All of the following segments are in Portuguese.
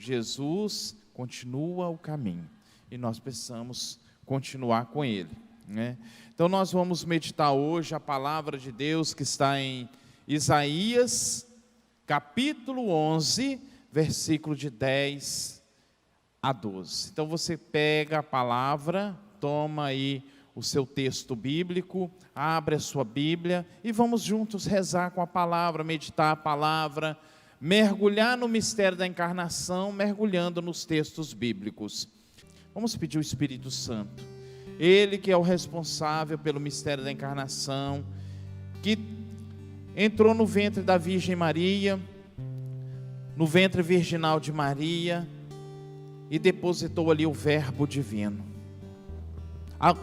Jesus continua o caminho e nós precisamos continuar com Ele, né? Então nós vamos meditar hoje a palavra de Deus que está em Isaías, capítulo 11, versículo de 10 a 12. Então você pega a palavra, toma aí o seu texto bíblico, abre a sua Bíblia e vamos juntos rezar com a palavra, meditar a palavra, mergulhar no mistério da encarnação, mergulhando nos textos bíblicos. Vamos pedir o Espírito Santo, Ele que é o responsável pelo mistério da encarnação, que entrou no ventre da Virgem Maria, no ventre virginal de Maria, e depositou ali o Verbo divino.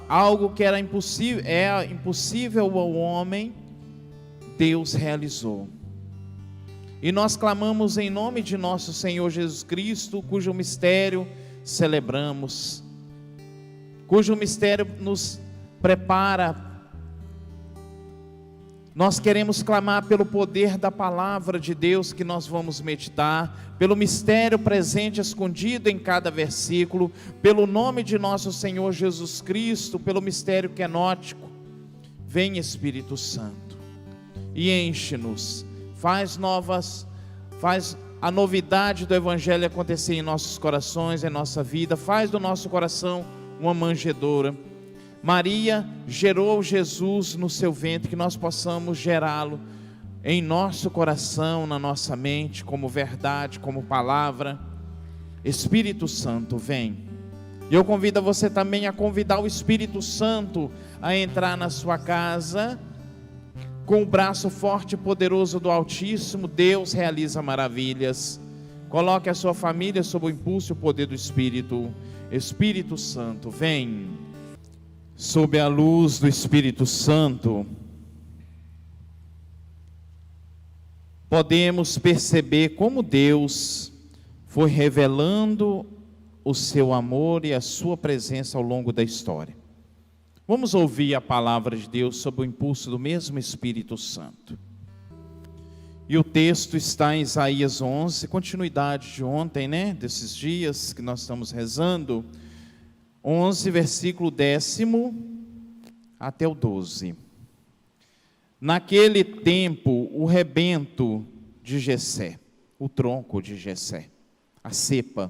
Algo que era impossível ao homem, Deus realizou. E nós clamamos em nome de nosso Senhor Jesus Cristo, cujo mistério celebramos, cujo mistério nos prepara. Nós queremos clamar pelo poder da palavra de Deus que nós vamos meditar, pelo mistério presente escondido em cada versículo, pelo nome de nosso Senhor Jesus Cristo, pelo mistério quenótico. Vem Espírito Santo e enche-nos, faz a novidade do Evangelho acontecer em nossos corações, em nossa vida, faz do nosso coração uma manjedoura. Maria gerou Jesus no seu ventre, que nós possamos gerá-lo em nosso coração, na nossa mente, como verdade, como palavra. Espírito Santo, vem. E eu convido você também a convidar o Espírito Santo a entrar na sua casa. Com o braço forte e poderoso do Altíssimo, Deus realiza maravilhas. Coloque a sua família sob o impulso e o poder do Espírito. Espírito Santo, vem. Sob a luz do Espírito Santo, podemos perceber como Deus foi revelando o seu amor e a sua presença ao longo da história. Vamos ouvir a palavra de Deus sob o impulso do mesmo Espírito Santo. E o texto está em Isaías 11, continuidade de ontem, né? Desses dias que nós estamos rezando. 11, versículo 10 até o 12. Naquele tempo, o rebento de Jessé, o tronco de Jessé, a cepa,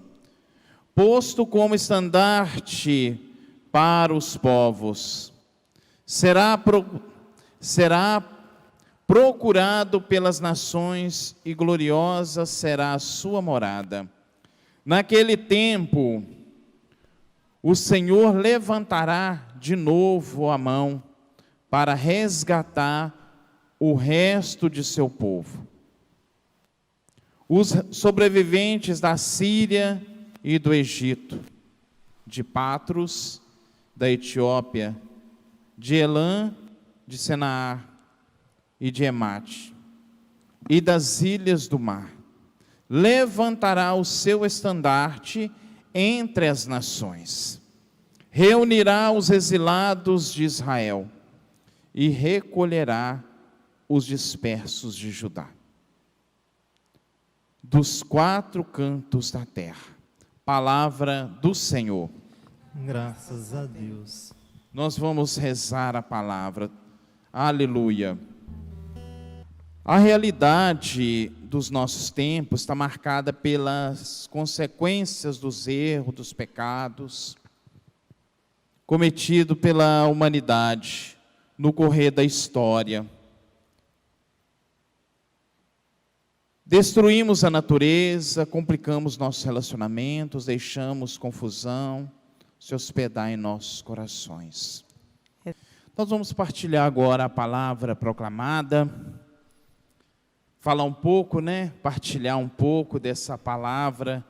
posto como estandarte para os povos, será procurado pelas nações e gloriosa será a sua morada. Naquele tempo, o Senhor levantará de novo a mão para resgatar o resto de seu povo. Os sobreviventes da Síria e do Egito, de Patros, da Etiópia, de Elã, de Senaar e de Emate, e das ilhas do mar. Levantará o seu estandarte entre as nações, reunirá os exilados de Israel e recolherá os dispersos de Judá, dos quatro cantos da terra. Palavra do Senhor. Graças a Deus. Nós vamos rezar a palavra. Aleluia. A realidade dos nossos tempos está marcada pelas consequências dos erros, dos pecados cometidos pela humanidade no correr da história. Destruímos a natureza, complicamos nossos relacionamentos, deixamos confusão se hospedar em nossos corações. Nós vamos partilhar agora a palavra proclamada, falar um pouco, partilhar um pouco dessa palavra,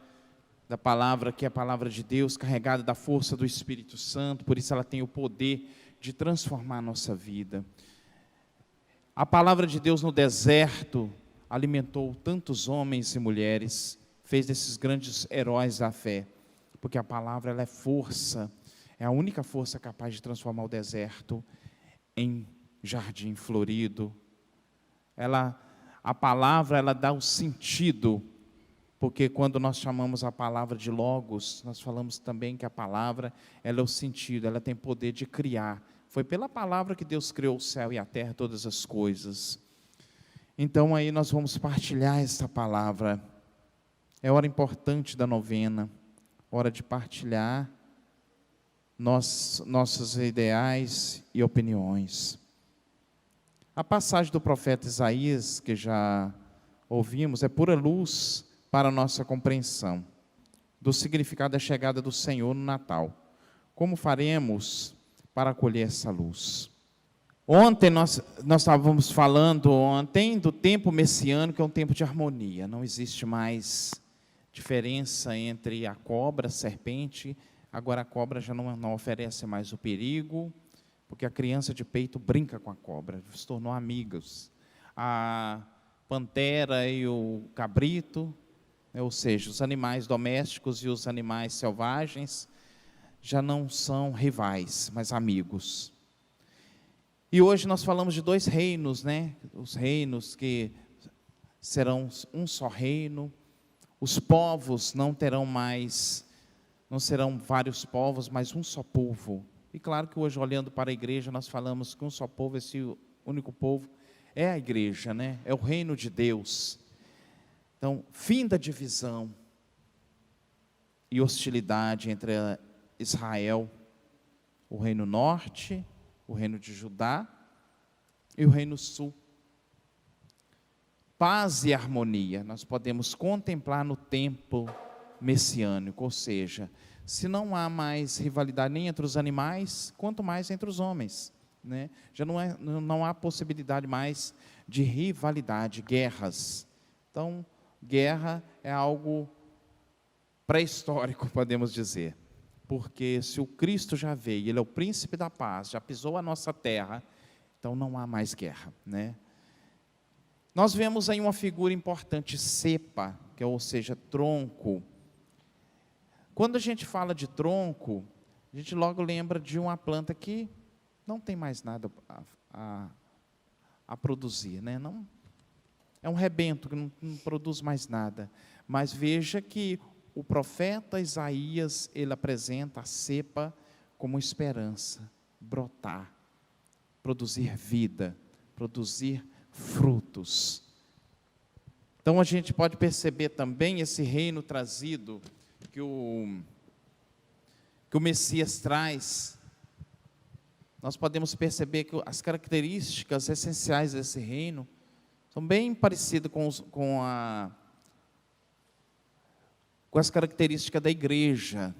da palavra que é a palavra de Deus, carregada da força do Espírito Santo, por isso ela tem o poder de transformar a nossa vida. A palavra de Deus no deserto alimentou tantos homens e mulheres, fez desses grandes heróis da fé, porque a palavra ela é força, é a única força capaz de transformar o deserto em jardim florido. A palavra ela dá o sentido Porque quando nós chamamos a palavra de logos, nós falamos também que a palavra, ela é o sentido, ela tem poder de criar. Foi pela palavra que Deus criou o céu e a terra, todas as coisas. Então aí nós vamos partilhar essa palavra. É hora importante da novena, hora de partilhar nossos ideais e opiniões. A passagem do profeta Isaías, que já ouvimos, é pura luz para a nossa compreensão do significado da chegada do Senhor no Natal. Como faremos para acolher essa luz? Ontem nós estávamos falando do tempo messiânico, que é um tempo de harmonia. Não existe mais diferença entre a cobra, a serpente. Agora a cobra já não oferece mais o perigo, porque a criança de peito brinca com a cobra, se tornou amigos. A pantera e o cabrito, ou seja, os animais domésticos e os animais selvagens, já não são rivais, mas amigos. E hoje nós falamos de 2 reinos, né? Os reinos que serão um só reino. Os povos não serão vários povos, mas um só povo. E claro que hoje, olhando para a igreja, nós falamos que um só povo, esse único povo, é a igreja, né? É o reino de Deus. Então, fim da divisão e hostilidade entre Israel, o reino norte, o reino de Judá e o reino sul. Paz e harmonia nós podemos contemplar no tempo messiânico, ou seja, se não há mais rivalidade nem entre os animais, quanto mais entre os homens, né? Já não há possibilidade mais de rivalidade, guerras. Então, guerra é algo pré-histórico, podemos dizer, porque se o Cristo já veio, Ele é o príncipe da paz, já pisou a nossa terra, então não há mais guerra, né? Nós vemos aí uma figura importante, cepa, que é, ou seja, tronco. Quando a gente fala de tronco, a gente logo lembra de uma planta que não tem mais nada a produzir, né? Não, é um rebento que não produz mais nada. Mas veja que o profeta Isaías, ele apresenta a cepa como esperança, brotar, produzir vida, produzir frutos. Então a gente pode perceber também esse reino trazido que o Messias traz. Nós podemos perceber que as características essenciais desse reino são bem parecidas com as características da igreja.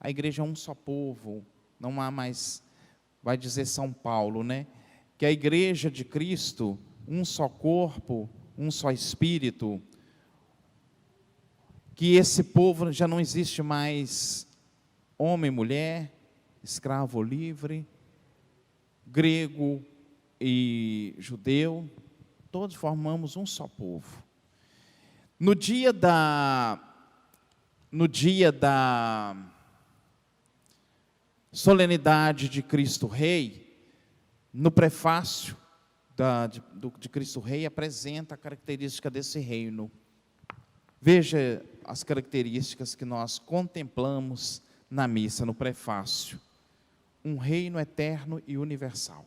A igreja é um só povo, não há mais, vai dizer São Paulo, né? Que a igreja de Cristo, um só corpo, um só espírito, que esse povo já não existe mais homem e mulher, escravo ou livre, grego e judeu, todos formamos um só povo. No dia da solenidade de Cristo Rei, no prefácio de Cristo Rei, apresenta a característica desse reino. Veja as características que nós contemplamos na missa, no prefácio. Um reino eterno e universal.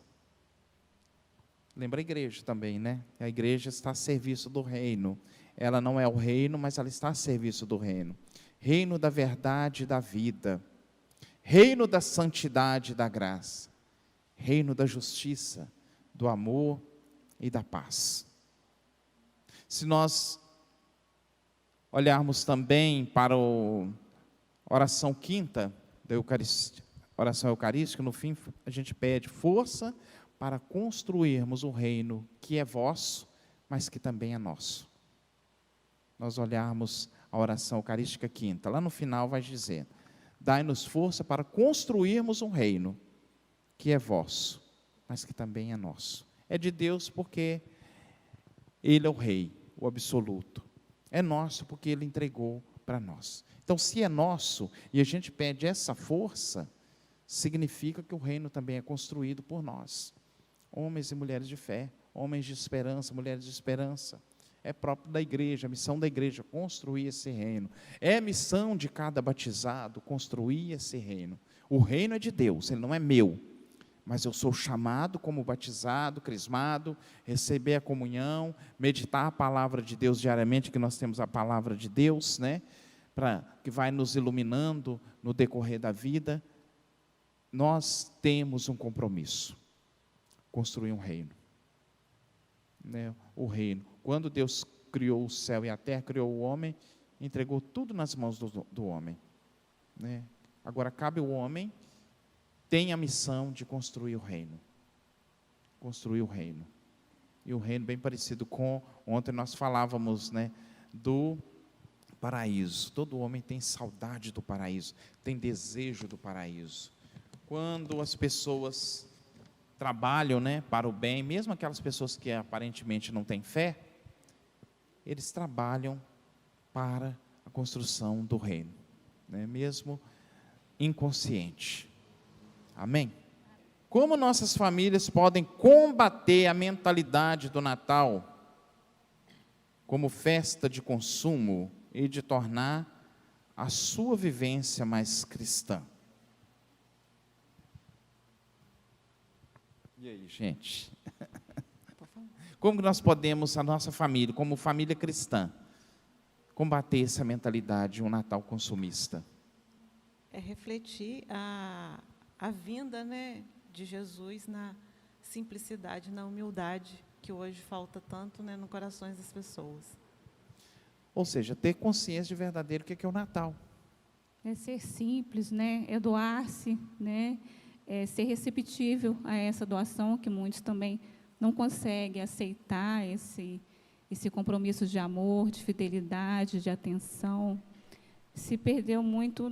Lembra a igreja também, né? A igreja está a serviço do reino. Ela não é o reino, mas ela está a serviço do reino. Reino da verdade e da vida. Reino da santidade e da graça. Reino da justiça, do amor e da paz. Se nós olharmos também para a oração quinta da Eucaristia, oração eucarística, no fim a gente pede força para construirmos o reino que é vosso, mas que também é nosso. Nós olharmos a oração eucarística quinta, lá no final vai dizer: dai-nos força para construirmos um reino que é vosso, mas que também é nosso. É de Deus porque Ele é o Rei, o absoluto. É nosso porque Ele entregou para nós. Então, se é nosso e a gente pede essa força, significa que o reino também é construído por nós. Homens e mulheres de fé, homens de esperança, mulheres de esperança. É próprio da igreja, a missão da igreja, construir esse reino. É missão de cada batizado, construir esse reino. O reino é de Deus, ele não é meu. Mas eu sou chamado como batizado, crismado, receber a comunhão, meditar a palavra de Deus diariamente, que nós temos a palavra de Deus, né? Que vai nos iluminando no decorrer da vida. Nós temos um compromisso, construir um reino. Né? O reino. Quando Deus criou o céu e a terra, criou o homem, entregou tudo nas mãos do homem. Né? Agora cabe ao homem, tem a missão de construir o reino. Construir o reino. E o reino bem parecido com, ontem nós falávamos, né, do paraíso. Todo homem tem saudade do paraíso, tem desejo do paraíso. Quando as pessoas trabalham, né, para o bem, mesmo aquelas pessoas que aparentemente não têm fé, eles trabalham para a construção do reino, né, mesmo inconsciente. Amém? Como nossas famílias podem combater a mentalidade do Natal como festa de consumo e de tornar a sua vivência mais cristã? E aí, gente? Como nós podemos, a nossa família, como família cristã, combater essa mentalidade, um Natal consumista? É refletir a vinda, né, de Jesus na simplicidade, na humildade, que hoje falta tanto, né, no corações das pessoas. Ou seja, ter consciência de verdadeiro o que é o Natal. É ser simples, né? É doar-se, né? É ser receptível a essa doação, que muitos também não conseguem aceitar esse compromisso de amor, de fidelidade, de atenção. Se perdeu muito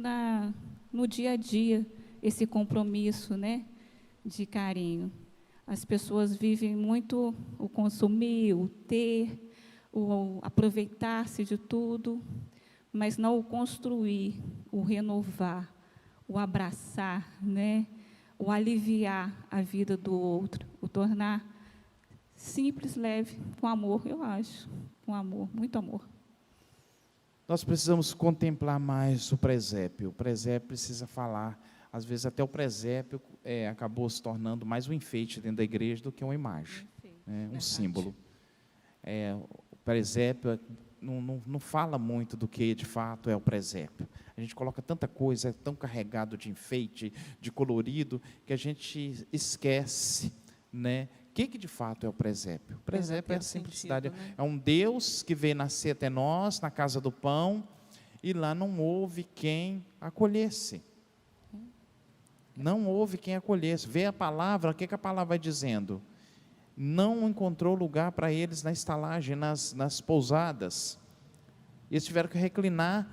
no dia a dia esse compromisso, né, de carinho. As pessoas vivem muito o consumir, o ter, o aproveitar-se de tudo, mas não o construir, o renovar, o abraçar, né, o aliviar a vida do outro, o tornar simples, leve, com amor, eu acho, com amor, muito amor. Nós precisamos contemplar mais o presépio. O presépio precisa falar. Às vezes até o presépio acabou se tornando mais um enfeite dentro da igreja do que uma imagem, um símbolo. O presépio não fala muito do que de fato é o presépio. A gente coloca tanta coisa, é tão carregado de enfeite, de colorido, que a gente esquece, né? O que de fato é o presépio? O presépio é a simplicidade. Sentido, né? É um Deus que veio nascer até nós, na casa do pão, e lá não houve quem acolhesse. Não houve quem acolhesse. Vê a palavra, o que a palavra vai dizendo? Não encontrou lugar para eles na estalagem, nas pousadas. Eles tiveram que reclinar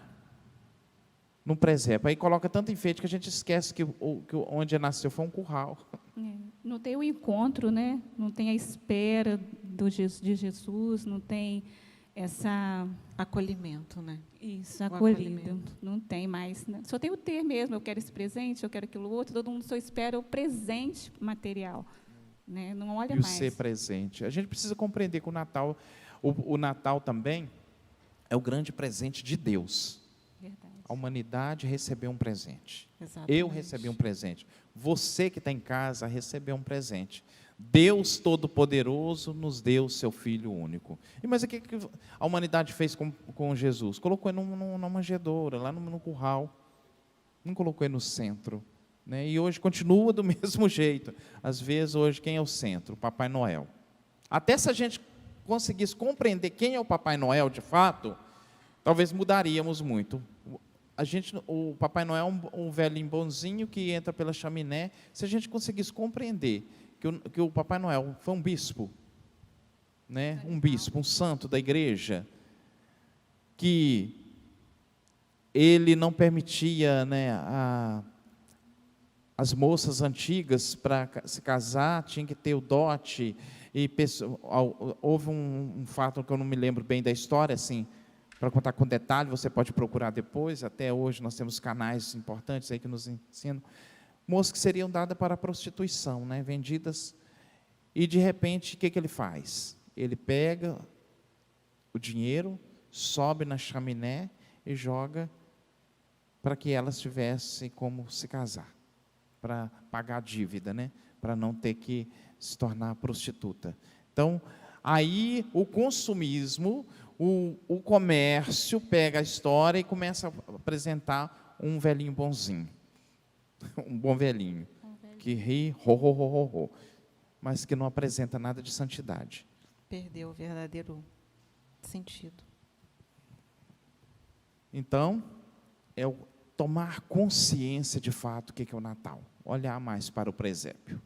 no presépio. Aí coloca tanto enfeite que a gente esquece que onde nasceu foi um curral. Não tem o encontro, né? Não tem a espera de Jesus, não tem essa... Acolhimento, né? Isso, acolhido. Não tem mais, né? Só tem o ter mesmo, eu quero esse presente, eu quero aquilo outro, todo mundo só espera o presente material, né? Não olha E o mais. ser presente. A gente precisa compreender que o Natal, o Natal também é o grande presente de Deus. Verdade. A humanidade recebeu um presente. Exatamente. Eu recebi um presente. Você que está em casa recebeu um presente. Deus Todo-Poderoso nos deu o seu Filho único. Mas o que a humanidade fez com Jesus? Colocou ele numa manjedoura, lá no curral. Não colocou ele no centro. Né? E hoje continua do mesmo jeito. Às vezes, hoje, quem é o centro? O Papai Noel. Até se a gente conseguisse compreender quem é o Papai Noel, de fato, talvez mudaríamos muito. O Papai Noel é um velhinho bonzinho que entra pela chaminé. Se a gente conseguisse compreender que o Papai Noel foi um bispo, né? Um bispo, um santo da igreja, que ele não permitia, né, as moças antigas para se casar, tinha que ter o dote, e houve um fato que eu não me lembro bem da história, assim, para contar com detalhe, você pode procurar depois, até hoje nós temos canais importantes aí que nos ensinam, moças que seriam dadas para a prostituição, né, vendidas, e de repente, o que ele faz? Ele pega o dinheiro, sobe na chaminé e joga para que elas tivessem como se casar, para pagar a dívida, né? Para não ter que se tornar prostituta. Então, aí o consumismo, o comércio pega a história e começa a apresentar um velhinho bonzinho, um bom velhinho, que ri, mas que não apresenta nada de santidade. Perdeu o verdadeiro sentido. Então, é o tomar consciência de fato o que é o Natal. Olhar mais para o presépio.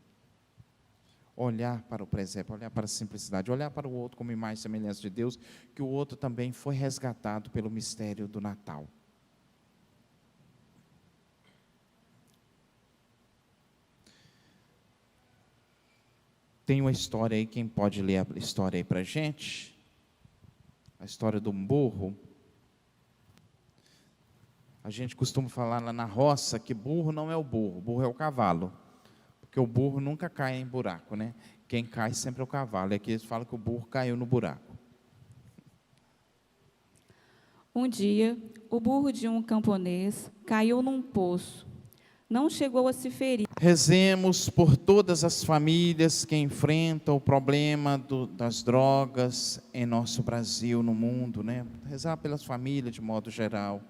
Olhar para o presépio, olhar para a simplicidade, olhar para o outro como imagem e semelhança de Deus, que o outro também foi resgatado pelo mistério do Natal. Tem uma história aí, quem pode ler a história aí para a gente? A história de um burro. A gente costuma falar lá na roça que burro não é o burro é o cavalo. Porque o burro nunca cai em buraco, né? Quem cai sempre é o cavalo. E aqui eles falam que o burro caiu no buraco. Um dia, o burro de um camponês caiu num poço. Não chegou a se ferir. Rezemos por todas as famílias que enfrentam o problema das drogas em nosso Brasil, no mundo, né? Rezar pelas famílias de modo geral,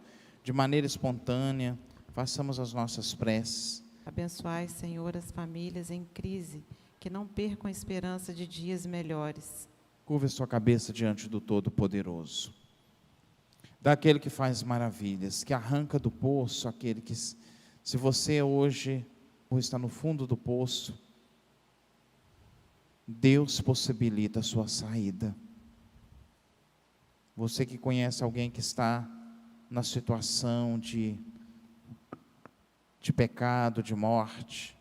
de maneira espontânea. Façamos as nossas preces. Abençoai, Senhor, as famílias em crise, que não percam a esperança de dias melhores. Curva a sua cabeça diante do Todo-Poderoso. Daquele que faz maravilhas, que arranca do poço aquele que, se você hoje ou está no fundo do poço, Deus possibilita a sua saída. Você que conhece alguém que está na situação de pecado, de morte,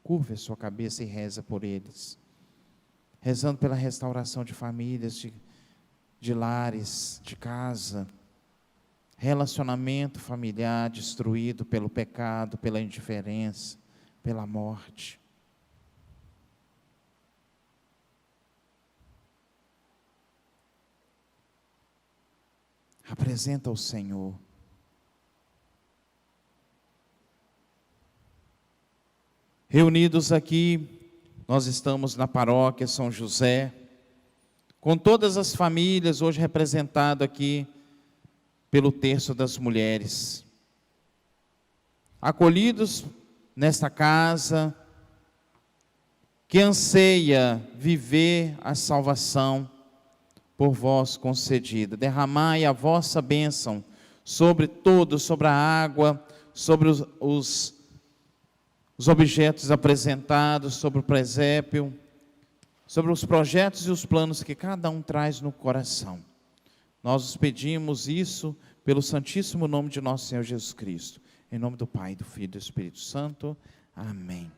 curve a sua cabeça e reza por eles, rezando pela restauração de famílias, de lares, de casa, relacionamento familiar destruído pelo pecado, pela indiferença, pela morte. Apresenta ao Senhor. Reunidos aqui, nós estamos na paróquia São José, com todas as famílias hoje representadas aqui pelo terço das mulheres, acolhidos nesta casa, que anseia viver a salvação por vós concedida. Derramai a vossa bênção sobre todos, sobre a água, sobre os objetos apresentados, sobre o presépio, sobre os projetos e os planos que cada um traz no coração. Nós os pedimos isso pelo santíssimo nome de nosso Senhor Jesus Cristo. Em nome do Pai, do Filho e do Espírito Santo. Amém.